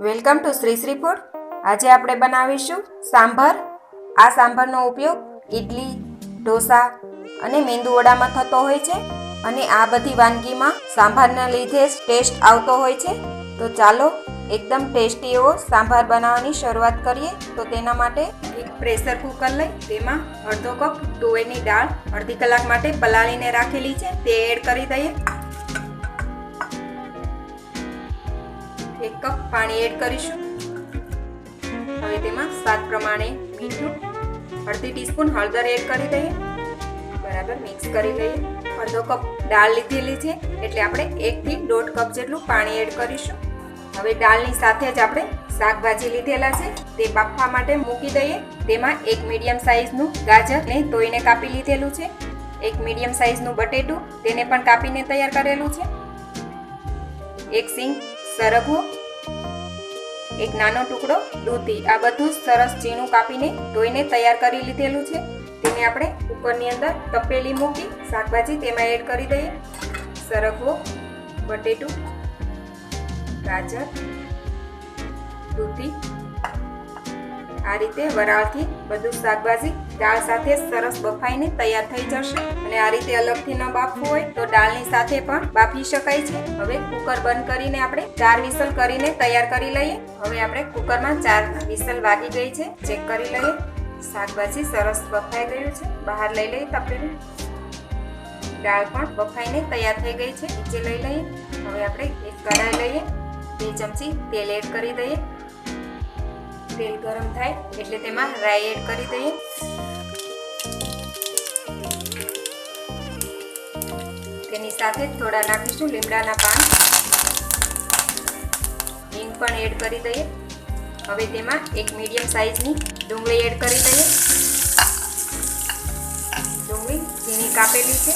Welcome to Shri Shri food. આજે આપણે બનાવીશું સાંભર। આ સાંભરનો ઉપયોગ ઇડલી, ઢોસા અને મેંદુવડામાં થતો હોય છે અને આ બધી વાનગીમાં સાંભારના લીધે જ ટેસ્ટ આવતો હોય છે। તો ચાલો એકદમ ટેસ્ટી એવો સાંભાર બનાવવાની શરૂઆત કરીએ। તો તેના માટે એક પ્રેશર કુકર લઈ તેમાં અડધો કપ તુવેરની દાળ અડધી કલાક માટે પલાળીને રાખેલી છે તે એડ કરી દઈએ। 1 કપ પાણી એડ કરીશું। હવે તેમાં સ્વાદ પ્રમાણે મીઠું, અડધી ટીસ્પૂન હળદર એડ કરી દઈએ। બરાબર મિક્સ કરી લઈએ। અડધો કપ દાળ લીધેલી છે એટલે આપણે 1 થી 1.5 કપ જેટલું પાણી એડ કરીશું। હવે દાળની સાથે જ આપણે શાકભાજી લીધેલા છે તે બાફવા માટે મૂકી દઈએ। તેમાં એક મીડિયમ સાઈઝનું ગાજરને ધોઈને કાપી લીધેલું છે, એક મીડિયમ સાઈઝનું બટેટું તેને પણ કાપીને તૈયાર કરેલું છે, એક સિંગ સરગવો, એક નાનો ટુકડો દૂધી, આ બધું સરસ ઝીણું કાપીને ધોઈને તૈયાર કરી લીધેલું છે। તેને આપણે કુકરની અંદર તપેલી મૂકી શાકભાજી તેમાં એડ કરી દઈએ। સરગવો, બટેટું, ગાજર, દૂધી, આ રીતે વરાળથી બધું શાકભાજી દાળ સાથે સરસ બફાઈને તૈયાર થઈ જશે। અને આ રીતે અલગથી ન બાફવું હોય તો દાળની સાથે પણ બાફી શકાય છે। હવે કુકર બંધ કરીને આપણે 4 વિસલ કરીને તૈયાર કરી લઈએ। હવે આપણે કુકરમાં 4 વિસલ વાગી ગઈ છે, ચેક કરી લઈએ। શાકભાજી સરસ બફાઈ ગયું છે, બહાર લઈ લઈએ તપેલી। દાળ પણ બફાઈને તૈયાર થઈ ગઈ છે, નીચે લઈ લઈએ। હવે આપણે એક કઢાઈ લઈએ, 2 ચમચી તેલ એડ કરી દઈએ। તેલ ગરમ થાય એટલે તેમાં રાઈ એડ કરી દઈએ। તેની સાથે થોડા નાખીશું લીમડાના પાન, હિંગ પણ એડ કરી દઈએ। હવે તેમાં એક મીડિયમ સાઈઝની ડુંગળી એડ કરી દઈએ। ડુંગળી ઝીણી કાપેલી છે।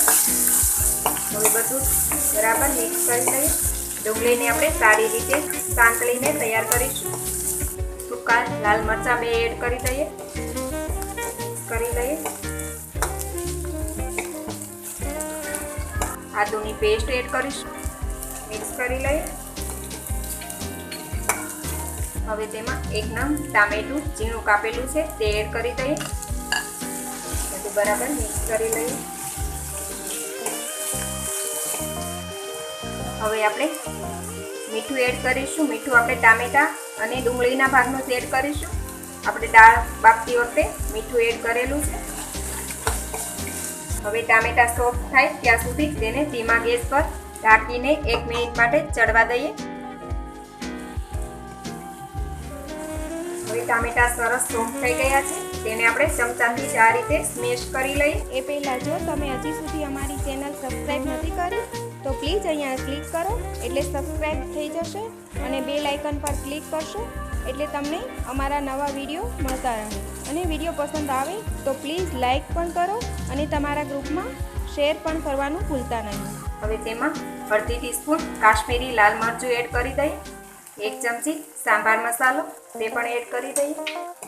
હવે બધું બરાબર મિક્સ કરી દઈએ। ડુંગળીને આપણે સારી રીતે સાંતળીને તૈયાર કરીશું। સૂકા લાલ મરચાં 2 એડ કરી દઈએ, કરી લઈએ। આદુની પેસ્ટ એડ કરીશું, મિક્સ કરી લઈએ। હવે તેમાં 1 નંગ ટામેટું ઝીણું કાપેલું છે તે એડ કરી દઈએ। બધું બરાબર મિક્સ કરી લઈએ। હવે આપણે મીઠું એડ કરીશું। મીઠું આપણે ટામેટા અને ડુંગળીના ભાગનું જ એડ કરીશું। આપણે દાળ બાફતી વખતે મીઠું એડ કરેલું છે। હવે ટામેટા સોફ્ટ થાય ત્યાં સુધી તેને ધીમા ગેસ પર ઢાંકીને 1 મિનિટ માટે ચડવા દઈએ। હવે ટામેટા સરસ સોફ્ટ થઈ ગયા છે, તેને આપણે ચમચાથી આ રીતે સ્મેશ કરી લઈએ। એ પહેલાં જો તમે હજી સુધી અમારી ચેનલ સબસ્ક્રાઈબ નથી કરી તો પ્લીઝ અહીંયા ક્લિક કરો એટલે સબસ્ક્રાઈબ થઈ જશે અને બેલ આઇકન પર ક્લિક કરશો એટલે તમને અમારા નવા વિડીયો મળતા રહે। અને વિડીયો પસંદ આવે તો પ્લીઝ લાઈક પણ કરો અને તમારા ગ્રુપમાં શેર પણ કરવાનું ભૂલતા નહીં। હવે તેમાં અડધી ટીસ્પૂન કાશ્મીરી લાલ મરચું એડ કરી દઈએ, 1 ચમચી સાંભાર મસાલો તે પણ એડ કરી દઈએ।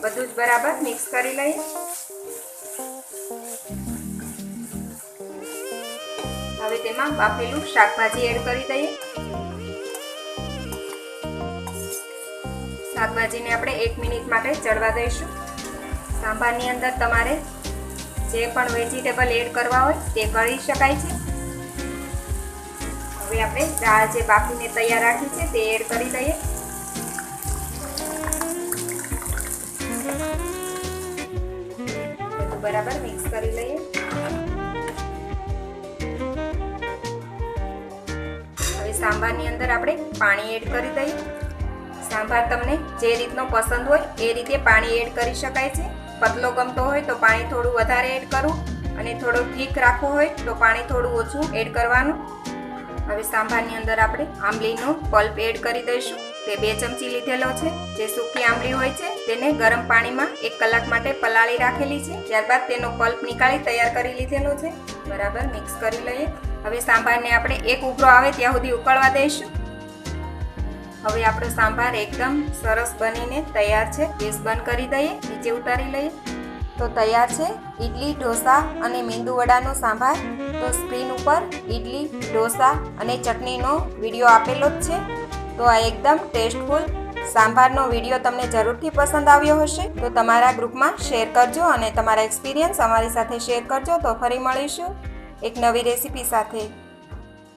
બધું જ બરાબર મિક્સ કરી લઈએ। હવે તેમાં બાફેલું શાકભાજી એડ કરી દઈએ। શાકભાજીને આપણે 1 મિનિટ માટે ચડવા દઈશું। સાંભારની અંદર તમારે જે પણ વેજીટેબલ એડ કરવા હોય તે કરી શકાય છે। હવે આપણે દાળ જે બાફીને તૈયાર રાખી છે તે એડ કરી દઈએ। બધું બરાબર મિક્સ કરી લઈએ। હવે સાંભારની અંદર આપણે પાણી એડ કરી દઈએ। સાંભાર તમને જે રીતનો પસંદ હોય એ રીતે પાણી એડ કરી શકાય છે। પતલો ગમતો હોય તો પાણી થોડું વધારે એડ કરવું અને થોડો ઠીક રાખવો હોય તો પાણી થોડું ઓછું એડ કરવાનું। હવે સાંભારની અંદર આપણે આંબલીનો પલ્પ એડ કરી દઈશું। તે 2 ચમચી લીધેલો છે। જે સૂકી આંબલી હોય છે તેને ગરમ પાણીમાં 1 કલાક માટે પલાળી રાખેલી છે, ત્યારબાદ તેનો પલ્પ નીકાળી તૈયાર કરી લીધેલો છે। બરાબર મિક્સ કરી લઈએ। હવે સાંભારને આપણે એક ઉભરો આવે ત્યાં સુધી ઉકળવા દઈશું। હવે આપણો સાંભાર એકદમ સરસ બનીને તૈયાર છે। ગેસ બંધ કરી દઈએ, નીચે ઉતારી લઈએ। તો તૈયાર છે ઇડલી, ઢોસા અને મેંદુવડાનો સાંભાર। તો સ્ક્રીન ઉપર ઇડલી, ઢોસા અને ચટણીનો વિડીયો આપેલો જ છે। તો આ એકદમ ટેસ્ટફુલ સાંભારનો વિડીયો તમને જરૂરથી પસંદ આવ્યો હશે તો તમારા ગ્રુપમાં શેર કરજો અને તમારા એક્સપિરિયન્સ અમારી સાથે શેર કરજો. તો ફરી મળીશું એક નવી રેસીપી સાથે.